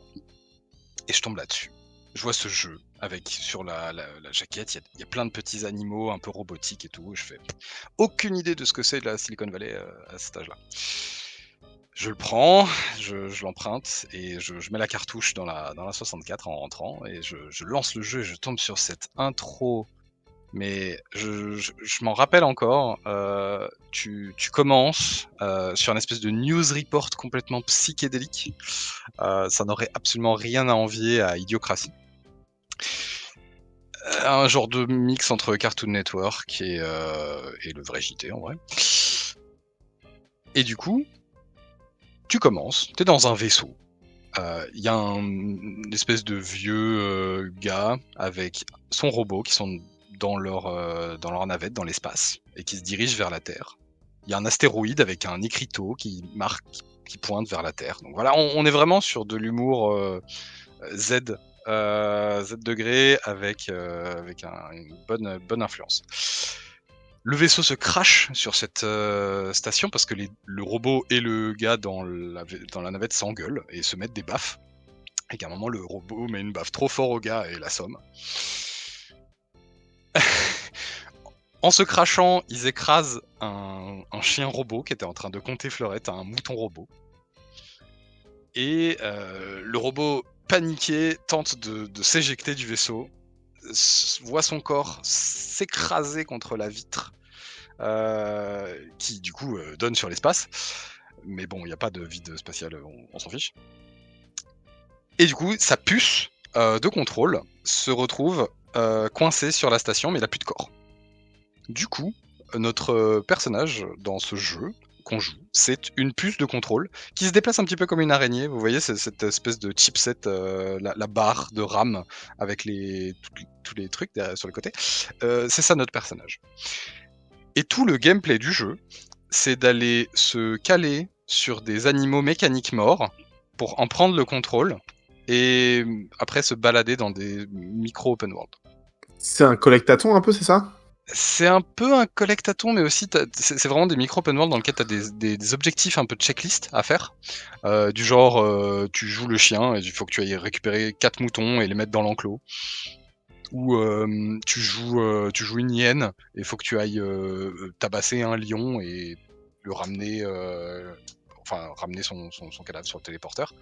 Et je tombe là-dessus. Je vois ce jeu avec sur la jaquette, il y a plein de petits animaux un peu robotiques et tout. Je fais aucune idée de ce que c'est de la Silicon Valley à cet âge-là. Je le prends, je l'emprunte et je mets la cartouche dans la 64 en rentrant et je lance le jeu et je tombe sur cette intro. Mais je m'en rappelle encore. Tu commences sur une espèce de news report complètement psychédélique. Ça n'aurait absolument rien à envier à Idiocratie. Un genre de mix entre Cartoon Network et le vrai JT en vrai. Et du coup, tu commences, t'es dans un vaisseau. Il y a une espèce de vieux gars avec son robot qui sont dans leur navette dans l'espace et qui se dirigent vers la Terre. Il y a un astéroïde avec un écriteau qui pointe vers la Terre. Donc voilà, on est vraiment sur de l'humour Z degré avec une bonne influence. Le vaisseau se crache sur cette station parce que le robot et le gars dans la navette s'engueulent et se mettent des baffes. Et qu'à un moment, le robot met une baffe trop fort au gars et l'assomme. En se crachant, ils écrasent un chien robot qui était en train de compter fleurette à un mouton robot. Et le robot, paniqué, tente de s'éjecter du vaisseau, voit son corps s'écraser contre la vitre, qui du coup donne sur l'espace. mais bon, il n'y a pas de vide spatial, on s'en fiche. Et du coup, sa puce de contrôle se retrouve coincée sur la station, mais il n'a plus de corps. Du coup, notre personnage dans ce jeu qu'on joue, c'est une puce de contrôle qui se déplace un petit peu comme une araignée. Vous voyez, c'est cette espèce de chipset, la barre de RAM avec tous les trucs derrière, sur le côté. C'est ça notre personnage. Et tout le gameplay du jeu, c'est d'aller se caler sur des animaux mécaniques morts pour en prendre le contrôle et après se balader dans des micro-open world. C'est un collectathon un peu, c'est ça? C'est un peu un collectathon, mais aussi c'est vraiment des micro-open world dans lesquels tu as des objectifs un peu de checklist à faire. Du genre, tu joues le chien et il faut que tu ailles récupérer 4 moutons et les mettre dans l'enclos. Ou tu joues une hyène et il faut que tu ailles tabasser un lion et le ramener, ramener son cadavre sur le téléporteur.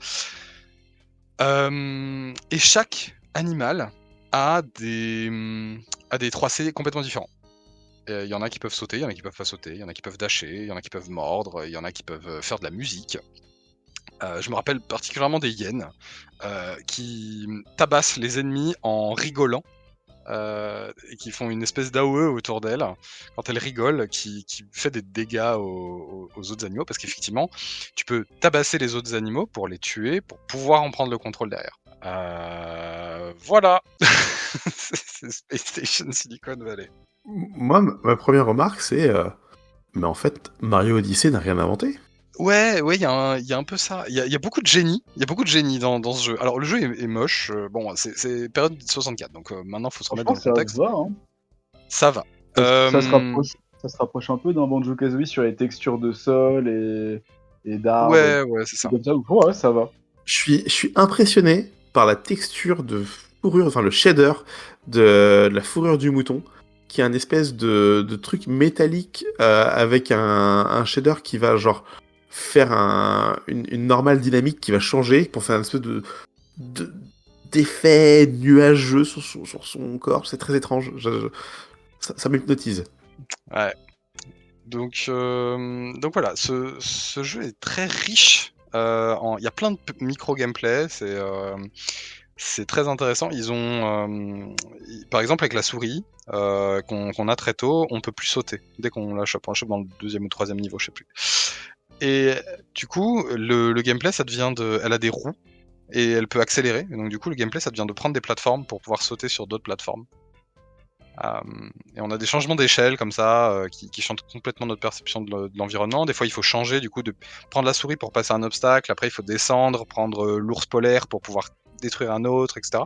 Et chaque animal a des 3C complètement différents. Il y en a qui peuvent sauter, il y en a qui peuvent pas sauter, il y en a qui peuvent dasher, il y en a qui peuvent mordre, il y en a qui peuvent faire de la musique. Je me rappelle particulièrement des hyènes qui tabassent les ennemis en rigolant. Et qui font une espèce d'AOE autour d'elle quand elle rigole, qui fait des dégâts aux autres animaux, parce qu'effectivement tu peux tabasser les autres animaux pour les tuer, pour pouvoir en prendre le contrôle derrière. Voilà. C'est Space Station Silicon Valley. Moi, ma première remarque, c'est... mais en fait, Mario Odyssey n'a rien inventé. Ouais, il y a un peu ça. Il y a beaucoup de génie. Il y a beaucoup de génie dans ce jeu. Alors le jeu est moche. Bon, c'est période 64, donc maintenant faut se remettre dans le contexte. Ça va. Ça se rapproche un peu d'un Banjo-Kazooie sur les textures de sol et d'arbres. Ouais, c'est ça. Comme ça. Ouais, ça va. Je suis impressionné par la texture de fourrure, enfin le shader de la fourrure du mouton, qui est un espèce de truc métallique avec un shader qui va genre faire une normale dynamique qui va changer pour faire un espèce d'effet nuageux sur son corps. C'est très étrange. Ça m'hypnotise. Ouais. Donc voilà, ce jeu est très riche. Il y a plein de micro-gameplay. C'est très intéressant. Ils ont, par exemple, avec la souris qu'on a très tôt, on peut plus sauter dès qu'on la chope. On la chope dans le 2e ou 3e niveau, je sais plus. Et du coup, le gameplay, ça devient elle a des roues et elle peut accélérer. Et donc du coup, le gameplay, ça devient de prendre des plateformes pour pouvoir sauter sur d'autres plateformes. Et on a des changements d'échelle comme ça qui changent complètement notre perception de l'environnement. Des fois, il faut changer du coup de prendre la souris pour passer un obstacle. Après, il faut descendre, prendre l'ours polaire pour pouvoir détruire un autre, etc.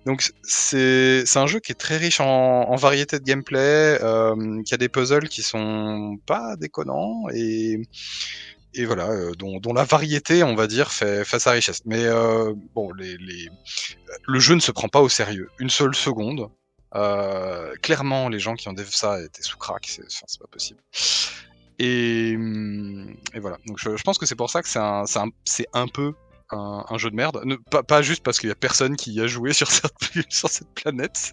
Donc c'est un jeu qui est très riche en variété de gameplay, qui a des puzzles qui sont pas déconnants et voilà, dont la variété, on va dire, fait sa richesse. Mais bon, le jeu ne se prend pas au sérieux une seule seconde. Clairement, les gens qui ont développé ça étaient sous crack, c'est pas possible. Et voilà. Donc je pense que c'est pour ça que c'est un peu un jeu de merde. Pas juste parce qu'il y a personne qui y a joué sur cette planète.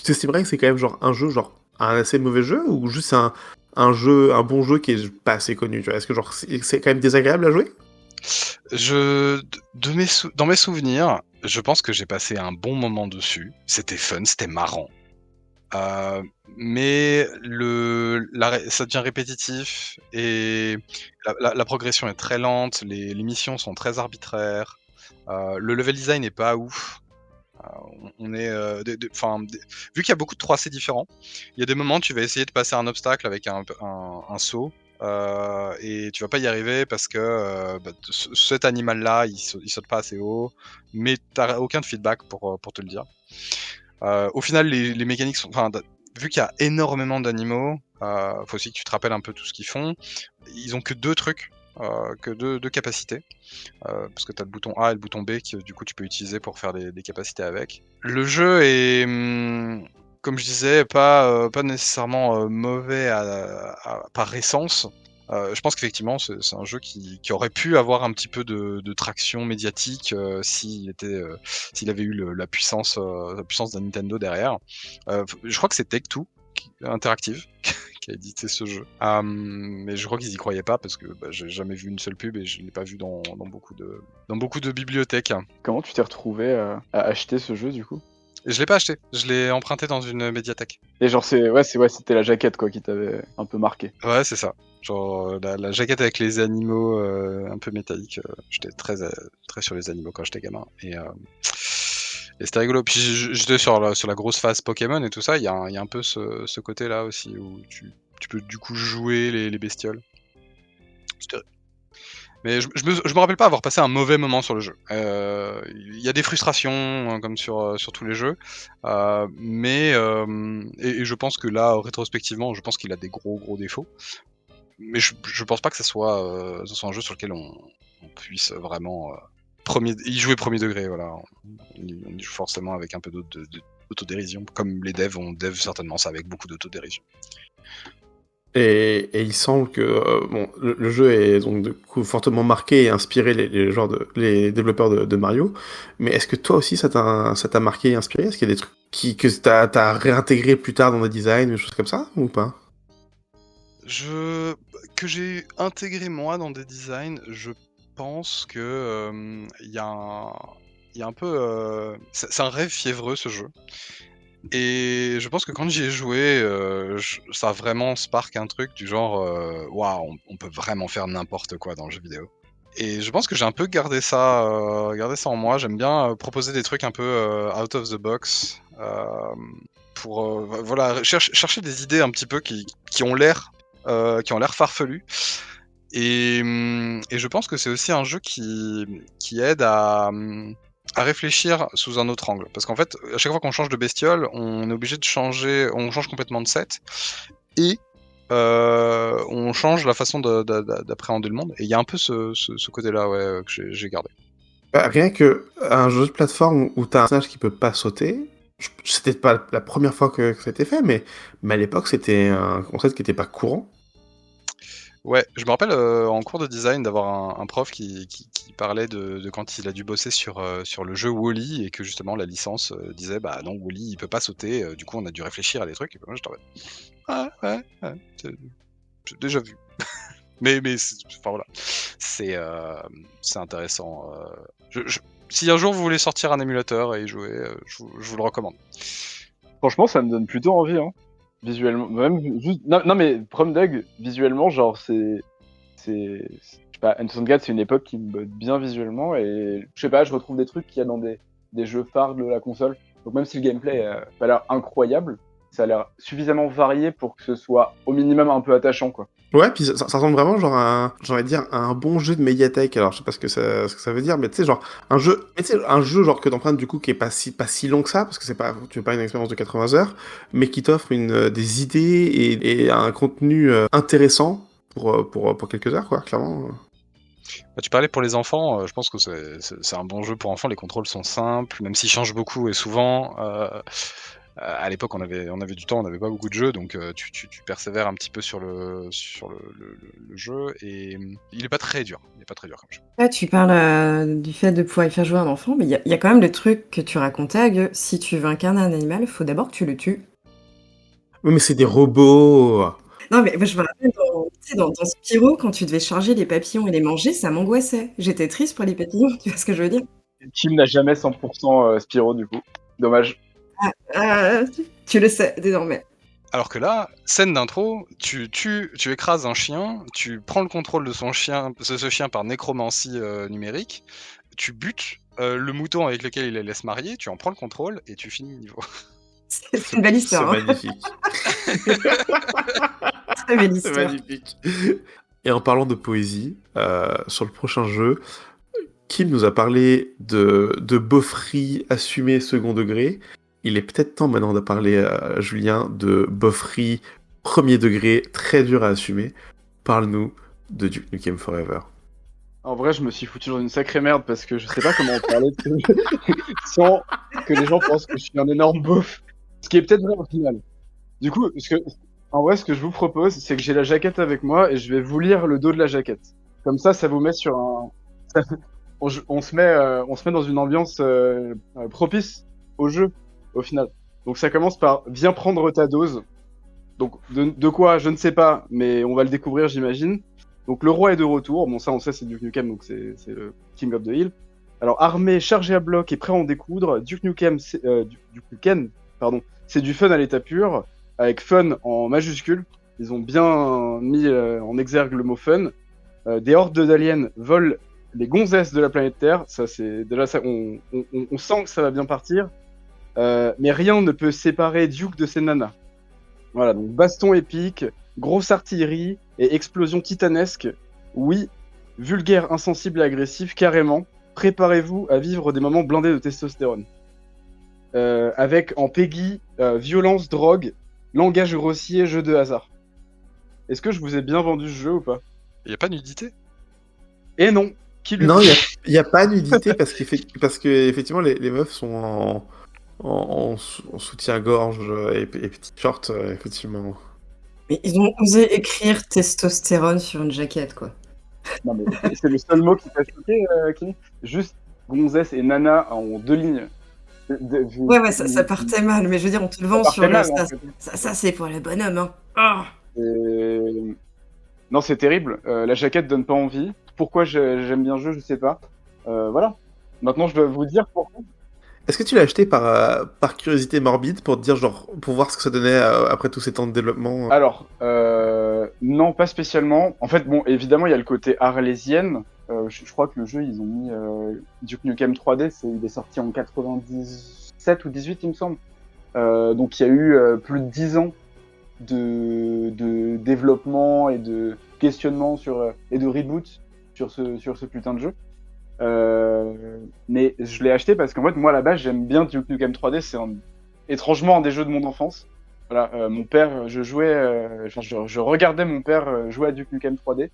Tu estimerais que c'est quand même genre un jeu, genre un assez mauvais jeu, ou juste un bon jeu qui est pas assez connu, tu vois? Est-ce que genre c'est quand même désagréable à jouer? Dans mes souvenirs, je pense que j'ai passé un bon moment dessus. C'était fun, c'était marrant. Mais ça devient répétitif et la progression est très lente, les missions sont très arbitraires, le level design n'est pas ouf. On est, vu qu'il y a beaucoup de 3C différents, il y a des moments où tu vas essayer de passer un obstacle avec un saut. Et tu vas pas y arriver parce que cet animal-là, il saute pas assez haut, mais t'as aucun feedback pour te le dire. Au final, les mécaniques sont, vu qu'il y a énormément d'animaux, faut aussi que tu te rappelles un peu tout ce qu'ils font. Ils ont que 2 trucs, que deux capacités, parce que t'as le bouton A et le bouton B que du coup tu peux utiliser pour faire des capacités avec. Le jeu est, comme je disais, pas nécessairement mauvais par essence. Je pense qu'effectivement c'est un jeu qui aurait pu avoir un petit peu de traction médiatique s'il avait eu la puissance d'un Nintendo derrière. Je crois que c'est Take-Two Interactive qui a édité ce jeu. Mais je crois qu'ils y croyaient pas parce que j'ai jamais vu une seule pub et je l'ai pas vu dans beaucoup de bibliothèques. Comment tu t'es retrouvé à acheter ce jeu du coup? Et je l'ai pas acheté, je l'ai emprunté dans une médiathèque. Et genre c'était la jaquette quoi qui t'avait un peu marqué. Ouais, c'est ça. Genre la jaquette avec les animaux un peu métalliques. J'étais très sur les animaux quand j'étais gamin. Et c'était rigolo. Puis j'étais sur la grosse phase Pokémon et tout ça. Il y a un peu ce côté-là aussi où tu peux du coup jouer les bestioles. Mais je me rappelle pas avoir passé un mauvais moment sur le jeu. Il y a des frustrations comme sur tous les jeux, mais je pense que là, rétrospectivement, je pense qu'il a des gros défauts. Mais je pense pas que ce soit un jeu sur lequel on puisse vraiment y jouer premier degré. Voilà, on y joue forcément avec un peu d'autodérision, comme les devs certainement ça avec beaucoup d'autodérision. Et il semble que le jeu est donc du coup fortement marqué et inspiré les développeurs de Mario. Mais est-ce que toi aussi ça t'a marqué et inspiré? Est-ce qu'il y a des trucs que t'as réintégré plus tard dans des designs, des choses comme ça ou pas? Que j'ai intégré moi dans des designs, je pense que il y a un peu c'est un rêve fiévreux ce jeu. Et je pense que quand j'y ai joué, ça a vraiment spark un truc du genre waouh, on peut vraiment faire n'importe quoi dans le jeu vidéo. Et je pense que j'ai un peu gardé ça en moi. J'aime bien proposer des trucs un peu out of the box pour voilà chercher des idées un petit peu qui ont l'air farfelues. Et je pense que c'est aussi un jeu qui aide à réfléchir sous un autre angle. Parce qu'en fait, à chaque fois qu'on change de bestiole, on est obligé de changer, on change complètement de set, et on change la façon d'appréhender le monde. Et il y a un peu ce côté-là que j'ai gardé. Rien que un jeu de plateforme où t'as un personnage qui peut pas sauter, c'était pas la première fois que ça a été fait, mais à l'époque c'était un concept qui était pas courant. Ouais, je me rappelle en cours de design d'avoir un prof qui parlait de quand il a dû bosser sur le jeu Wall-E et que justement la licence disait bah non, Wall-E il peut pas sauter, du coup on a dû réfléchir à des trucs et moi j'étais en mode ouais, j'ai déjà vu. mais enfin voilà, c'est intéressant. Si un jour vous voulez sortir un émulateur et y jouer, je vous le recommande. Franchement ça me donne plutôt envie hein. Visuellement, même juste... non mais Prom Dog, visuellement, genre je sais pas, Enter the Gungeon, c'est une époque qui me botte bien visuellement et je sais pas, je retrouve des trucs qu'il y a dans des jeux phares de la console. Donc même si le gameplay a pas l'air incroyable, ça a l'air suffisamment varié pour que ce soit au minimum un peu attachant quoi. Ouais, puis ça ressemble vraiment genre à un bon jeu de médiathèque. Alors je sais pas ce que ça veut dire, mais tu sais genre un jeu genre que t'empruntes du coup qui est pas si long que ça parce que tu veux pas une expérience de 80 heures, mais qui t'offre des idées et un contenu intéressant pour quelques heures quoi, clairement. Tu parlais pour les enfants, je pense que c'est un bon jeu pour enfants. Les contrôles sont simples, même s'ils changent beaucoup et souvent. À l'époque, on avait du temps, on n'avait pas beaucoup de jeux, donc tu persévères un petit peu sur le jeu, et il est pas très dur. Il est pas très dur comme jeu. Là, tu parles du fait de pouvoir y faire jouer un enfant, mais il y a quand même le truc que tu racontais, Ag, si tu veux incarner un animal, il faut d'abord que tu le tues. Oui, mais c'est des robots. Non, mais je me rappelle dans Spyro, quand tu devais charger les papillons et les manger, ça m'angoissait. J'étais triste pour les papillons, tu vois ce que je veux dire? Kim n'a jamais 100% Spyro du coup. Dommage. Tu le sais désormais. Alors que là, scène d'intro, tu écrases un chien, tu prends le contrôle de ce chien par nécromancie numérique, tu butes le mouton avec lequel il allait se marier, tu en prends le contrôle et tu finis le niveau. C'est une belle histoire. C'est magnifique. Très belle histoire. C'est magnifique. Et en parlant de poésie, sur le prochain jeu, Kim nous a parlé de beaufry assumé second degré. Il est peut-être temps maintenant de parler à Julien de beaufry premier degré, très dur à assumer. Parle-nous de Duke Nukem Forever. En vrai, je me suis foutu dans une sacrée merde parce que je sais pas comment en parler sans que les gens pensent que je suis un énorme beauf. Ce qui est peut-être vrai au final. Du coup, en vrai, ce que je vous propose, c'est que j'ai la jaquette avec moi et je vais vous lire le dos de la jaquette. Comme ça vous met sur un... on se met dans une ambiance propice au jeu, au final. Donc ça commence par « Viens prendre ta dose ». Donc, de quoi, je ne sais pas, mais on va le découvrir, j'imagine. Donc, le roi est de retour. Bon, ça, on sait, c'est Duke Nukem, donc c'est le King of the Hill. Alors, armé, chargé à bloc et prêt à en découdre, Duke Nukem, pardon, c'est du fun à l'état pur, avec fun en majuscule. Ils ont bien mis en exergue le mot fun. Des hordes d'aliens volent les gonzesses de la planète Terre. Ça, c'est déjà ça. On sent que ça va bien partir. Mais rien ne peut séparer Duke de ses nanas. Voilà, donc baston épique, grosse artillerie et explosion titanesque. Oui, vulgaire, insensible et agressif, carrément. Préparez-vous à vivre des moments blindés de testostérone. Avec en Peggy, violence, drogue, langage grossier, jeu de hasard. Est-ce que je vous ai bien vendu ce jeu ou pas? Il y a pas de nudité? Et non. Non, il y a pas nudité parce que effectivement les meufs sont en soutien-gorge et petits shorts, effectivement. Mais ils ont osé écrire testostérone sur une jaquette, quoi. Non, mais c'est le seul mot qui t'a choqué, Kimi? Juste gonzesse et nana en 2 lignes. Ouais, ça partait mal, mais je veux dire, on te le vend sur le... mal, en fait. Ça, c'est pour les bonhommes, hein. Ah. Non, c'est terrible. La jaquette donne pas envie. Pourquoi j'aime bien le jeu, je sais pas. Voilà. Maintenant, je dois vous dire pourquoi. Est-ce que tu l'as acheté par curiosité morbide pour te dire, genre, pour voir ce que ça donnait après tous ces temps de développement? Alors, non, pas spécialement. En fait, bon, évidemment, il y a le côté arlésienne. Je crois que le jeu, ils ont mis Duke Nukem 3D, il est sorti en 97 ou 18, il me semble. Donc, il y a eu plus de 10 ans de développement et de questionnement et de reboot sur ce putain de jeu. Mais je l'ai acheté parce qu'en fait, moi, à la base, j'aime bien Duke Nukem 3D. C'est étrangement un des jeux de mon enfance. Voilà, mon père, je regardais mon père jouer à Duke Nukem 3D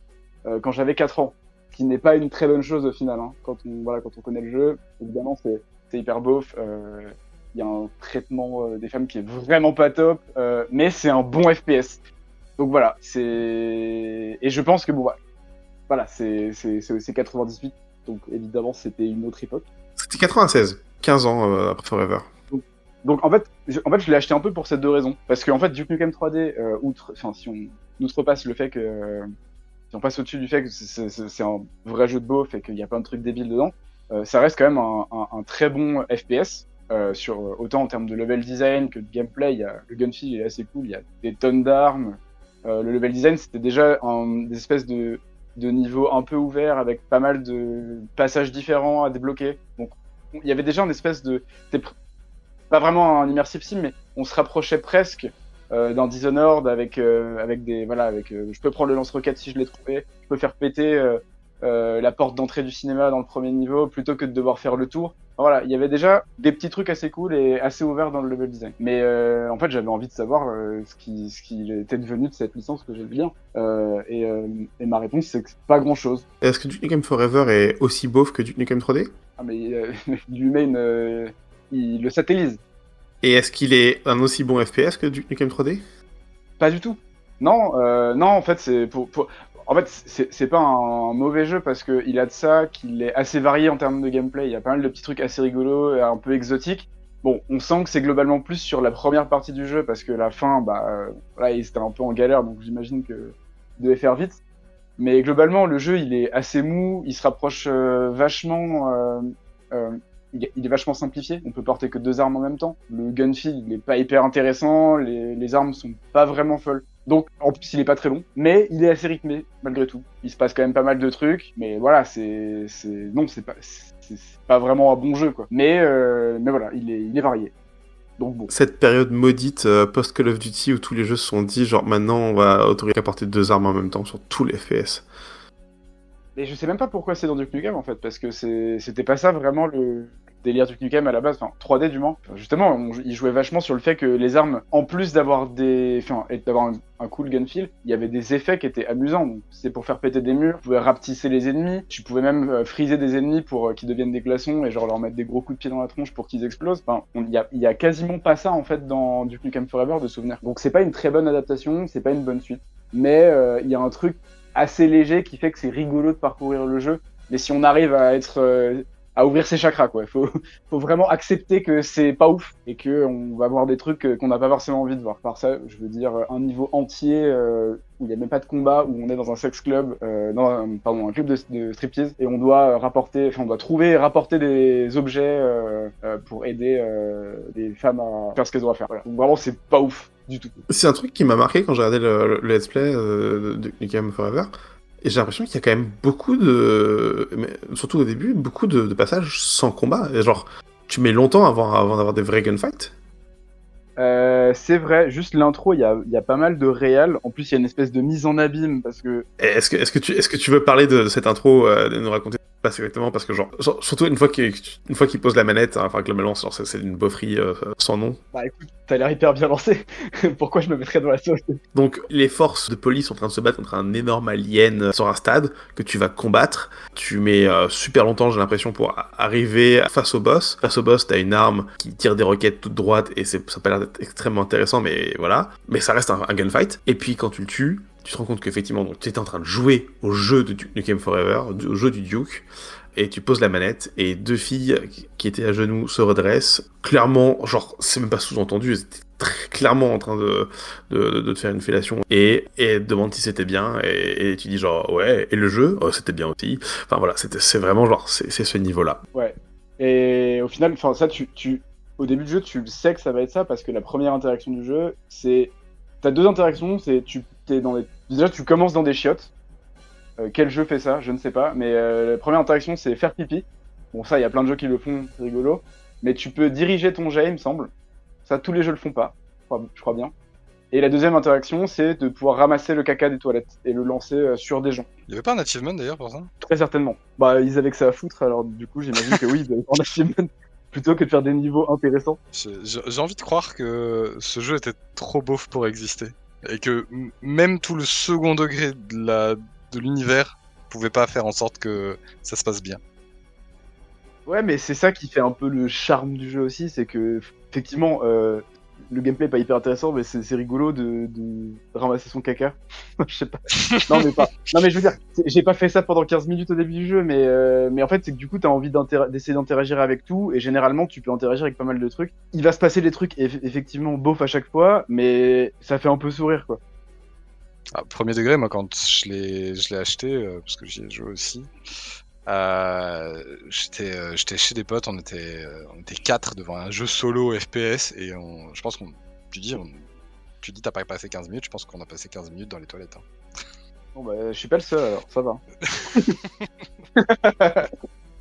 quand j'avais 4 ans. Ce qui n'est pas une très bonne chose au final. Hein. Quand on connaît le jeu, évidemment, c'est hyper beauf. Il y a un traitement des femmes qui est vraiment pas top, mais c'est un bon FPS. Donc voilà, et je pense que bon, voilà, c'est 98. Donc évidemment, c'était une autre époque. C'était 96, 15 ans après Forever. Donc en fait, je l'ai acheté un peu pour ces deux raisons. Parce qu'en fait, Duke Nukem 3D, si on outrepasse le fait que... si on passe au-dessus du fait que c'est un vrai jeu de beauf et qu'il y a plein de trucs débiles dedans, ça reste quand même un très bon FPS, autant en termes de level design que de gameplay. Le gun feel est assez cool, il y a des tonnes d'armes. Le level design, c'était déjà des espèces de niveaux un peu ouverts avec pas mal de passages différents à débloquer. Donc il y avait déjà une espèce de... C'était pas vraiment un immersive sim, mais on se rapprochait presque d'un Dishonored avec des... Voilà, je peux prendre le lance-roquette si je l'ai trouvé, je peux faire péter la porte d'entrée du cinéma dans le premier niveau plutôt que de devoir faire le tour. Voilà, il y avait déjà des petits trucs assez cool et assez ouverts dans le level design. Mais en fait, j'avais envie de savoir ce qui était devenu de cette licence que j'aime bien. Et ma réponse, c'est que c'est pas grand-chose. Est-ce que Duke Nukem Forever est aussi beauf que Duke Nukem 3D? Ah mais il lui met il le satellise. Et est-ce qu'il est un aussi bon FPS que Duke Nukem 3D? Pas du tout. Non, en fait, en fait, c'est pas un mauvais jeu parce qu'il a de ça, qu'il est assez varié en termes de gameplay. Il y a pas mal de petits trucs assez rigolos, un peu exotiques. Bon, on sent que c'est globalement plus sur la première partie du jeu parce que la fin, voilà, il était un peu en galère, donc j'imagine que il devait faire vite. Mais globalement, le jeu, il est assez mou, il se rapproche vachement... il est vachement simplifié, on peut porter que 2 armes en même temps. Le gun feel, il est pas hyper intéressant, les armes sont pas vraiment folles. Donc, en plus, il est pas très long, mais il est assez rythmé, malgré tout. Il se passe quand même pas mal de trucs, mais voilà, c'est pas vraiment un bon jeu, quoi. Mais voilà, il est varié. Donc bon. Cette période maudite post-Call of Duty où tous les jeux se sont dit, genre, maintenant, on va autoriser à porter 2 armes en même temps sur tous les FPS. Et je sais même pas pourquoi c'est dans Duke Nukem, en fait, parce que c'était pas ça vraiment le délire Duke Nukem à la base, enfin 3D du moins. Justement, il jouait vachement sur le fait que les armes, en plus d'avoir d'avoir un cool gun feel, il y avait des effets qui étaient amusants. Donc, c'est pour faire péter des murs, tu pouvais rapetisser les ennemis, tu pouvais même freezer des ennemis pour qu'ils deviennent des glaçons et genre leur mettre des gros coups de pied dans la tronche pour qu'ils explosent. Enfin, il y a quasiment pas ça en fait dans Duke Nukem Forever de souvenir. Donc c'est pas une très bonne adaptation, c'est pas une bonne suite, mais il y a un truc assez léger qui fait que c'est rigolo de parcourir le jeu. Mais si on arrive à être à ouvrir ses chakras, quoi. Faut vraiment accepter que c'est pas ouf et que on va voir des trucs qu'on n'a pas forcément envie de voir. Par ça, je veux dire un niveau entier où il y a même pas de combat, où on est dans un sex club, un club de striptease et on doit trouver et rapporter des objets pour aider les femmes à faire ce qu'elles doivent faire. Voilà. Donc vraiment, c'est pas ouf du tout. C'est un truc qui m'a marqué quand j'ai regardé le let's play de Nukem Forever. Et j'ai l'impression qu'il y a quand même beaucoup surtout au début, beaucoup de passages sans combat. Et genre, tu mets longtemps avant d'avoir des vrais gunfights. C'est vrai, juste l'intro, il y a pas mal de réal. En plus, il y a une espèce de mise en abîme parce que. Est-ce que tu veux parler de cette intro, de nous raconter pas exactement, parce que genre surtout une fois qu'il pose la manette, enfin que la balance, genre c'est une beaufrie sans nom. Bah écoute, t'as l'air hyper bien lancé. Pourquoi je me mettrais dans la sauce? Donc les forces de police sont en train de se battre contre un énorme alien sur un stade que tu vas combattre. Tu mets super longtemps, j'ai l'impression, pour arriver face au boss. Face au boss, t'as une arme qui tire des roquettes toutes droites et ça a pas l'air d'être extrêmement intéressant, mais voilà. Mais ça reste un gunfight. Et puis quand tu le tues, tu te rends compte qu'effectivement, tu étais en train de jouer au jeu de Nukem Forever, au jeu du Duke, et tu poses la manette, et deux filles qui étaient à genoux se redressent. Clairement, genre, c'est même pas sous-entendu, elles étaient très clairement en train de te faire une fellation, et demande si c'était bien, et tu dis genre, ouais, et le jeu, oh, c'était bien aussi. Enfin voilà, c'est vraiment genre, c'est ce niveau-là. Ouais. Et au final, enfin ça, au début du jeu, tu le sais que ça va être ça, parce que la première interaction du jeu, c'est... T'as deux interactions, déjà, tu commences dans des chiottes. Quel jeu fait ça? Je ne sais pas. Mais la première interaction, c'est faire pipi. Bon, ça, il y a plein de jeux qui le font, c'est rigolo. Mais tu peux diriger ton jet, il me semble. Ça, tous les jeux le font pas, je crois bien. Et la deuxième interaction, c'est de pouvoir ramasser le caca des toilettes et le lancer sur des gens. Il y avait pas un achievement d'ailleurs pour ça? Très certainement. Bah, ils avaient que ça à foutre, alors du coup, j'imagine que oui, ils avaient pas un achievement. Plutôt que de faire des niveaux intéressants. J'ai envie de croire que ce jeu était trop beauf pour exister. Et que même tout le second degré de l'univers pouvait pas faire en sorte que ça se passe bien. Ouais, mais c'est ça qui fait un peu le charme du jeu aussi, c'est que, effectivement, le gameplay est pas hyper intéressant, mais c'est rigolo de ramasser son caca. Je sais pas. Non, mais je veux dire, j'ai pas fait ça pendant 15 minutes au début du jeu, mais en fait, c'est que du coup, t'as envie d'essayer d'interagir avec tout, et généralement, tu peux interagir avec pas mal de trucs. Il va se passer des trucs effectivement beaufs à chaque fois, mais ça fait un peu sourire, quoi. Ah, premier degré, moi, quand je l'ai acheté, parce que j'y ai joué aussi, j'étais chez des potes, on était 4 devant un jeu solo FPS, et je pense tu dis t'as pas passé 15 minutes, je pense qu'on a passé 15 minutes dans les toilettes. Hein. Bon bah, je suis pas le seul alors, ça va.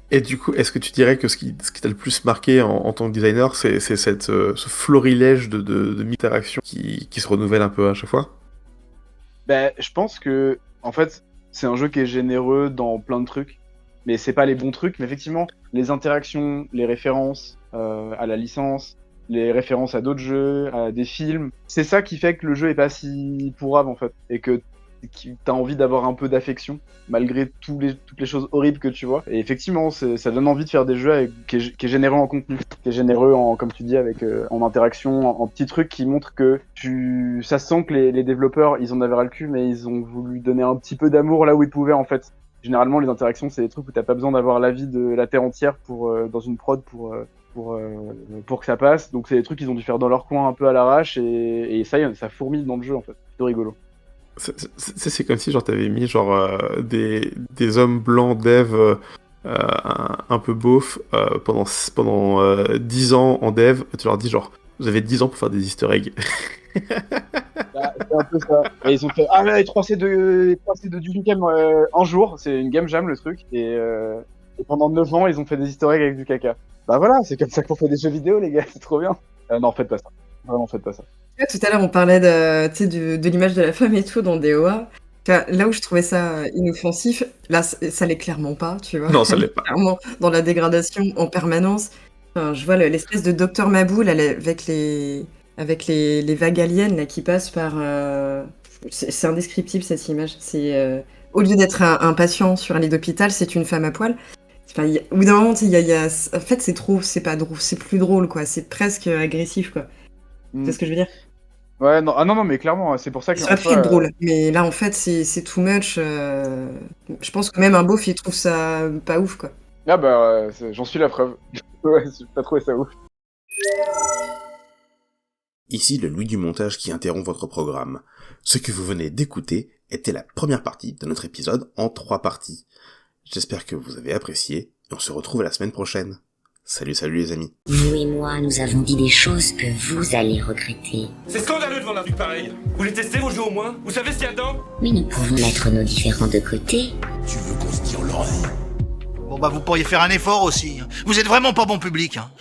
Et du coup, est-ce que tu dirais que ce qui t'a le plus marqué en tant que designer, c'est ce florilège de interactions qui se renouvelle un peu à chaque fois? Ben, je pense que, en fait, c'est un jeu qui est généreux dans plein de trucs, mais c'est pas les bons trucs. Mais effectivement, les interactions, les références à la licence, les références à d'autres jeux, à des films, c'est ça qui fait que le jeu est pas si pourrave en fait, et que t'as envie d'avoir un peu d'affection malgré toutes les choses horribles que tu vois. Et effectivement, ça donne envie de faire des jeux qui est généreux en contenu, qui est généreux en, comme tu dis, en interaction, en petits trucs qui montrent que ça sent que les développeurs, ils en avaient ras le cul, mais ils ont voulu donner un petit peu d'amour là où ils pouvaient en fait. Généralement, les interactions, c'est des trucs où t'as pas besoin d'avoir l'avis de la terre entière dans une prod pour que ça passe. Donc c'est des trucs qu'ils ont dû faire dans leur coin un peu à l'arrache, et ça fourmille dans le jeu en fait. C'est rigolo. C'est comme si genre t'avais mis genre des hommes blancs dev un peu beaufs pendant 10 ans en dev, et tu leur dis genre vous avez 10 ans pour faire des easter eggs. Bah, c'est un peu ça. Et ils ont fait 3C de du Nukem un jour, c'est une game jam le truc, et pendant 9 ans ils ont fait des easter eggs avec du caca. Bah voilà, c'est comme ça qu'on fait des jeux vidéo les gars, c'est trop bien. Non, faites pas ça. Vraiment, faites pas ça. Tout à l'heure, on parlait de l'image de la femme et tout dans DOA. Là où je trouvais ça inoffensif, là, ça l'est clairement pas, tu vois. Non, ça l'est pas. Clairement, dans la dégradation en permanence. Enfin, je vois l'espèce de Docteur Maboul avec les vagues aliens là, qui passent par... C'est indescriptible, cette image. Au lieu d'être un patient sur un lit d'hôpital, c'est une femme à poil. Enfin, au bout d'un moment, en fait, c'est pas drôle, c'est plus drôle, quoi. C'est presque agressif, quoi. C'est ce que je veux dire? Ouais, non, non, mais clairement, c'est pour ça que. Ça aurait pu être drôle, mais là, en fait, c'est too much. Je pense que même un beauf, il trouve ça pas ouf, quoi. Ah bah, j'en suis la preuve. Ouais, j'ai pas trouvé ça ouf. Ici le Louis du montage qui interrompt votre programme. Ce que vous venez d'écouter était la première partie de notre épisode en 3 parties. J'espère que vous avez apprécié, et on se retrouve la semaine prochaine. Salut les amis. Vous et moi, nous avons dit des choses que vous allez regretter. C'est scandaleux de vendre un truc pareil. Vous les testez vos jeux au moins? Vous savez ce qu'il y a dedans? Mais nous pouvons mettre nos différends de côté. Tu veux qu'on se tire l'oreille? Bon bah vous pourriez faire un effort aussi. Vous êtes vraiment pas bon public, hein.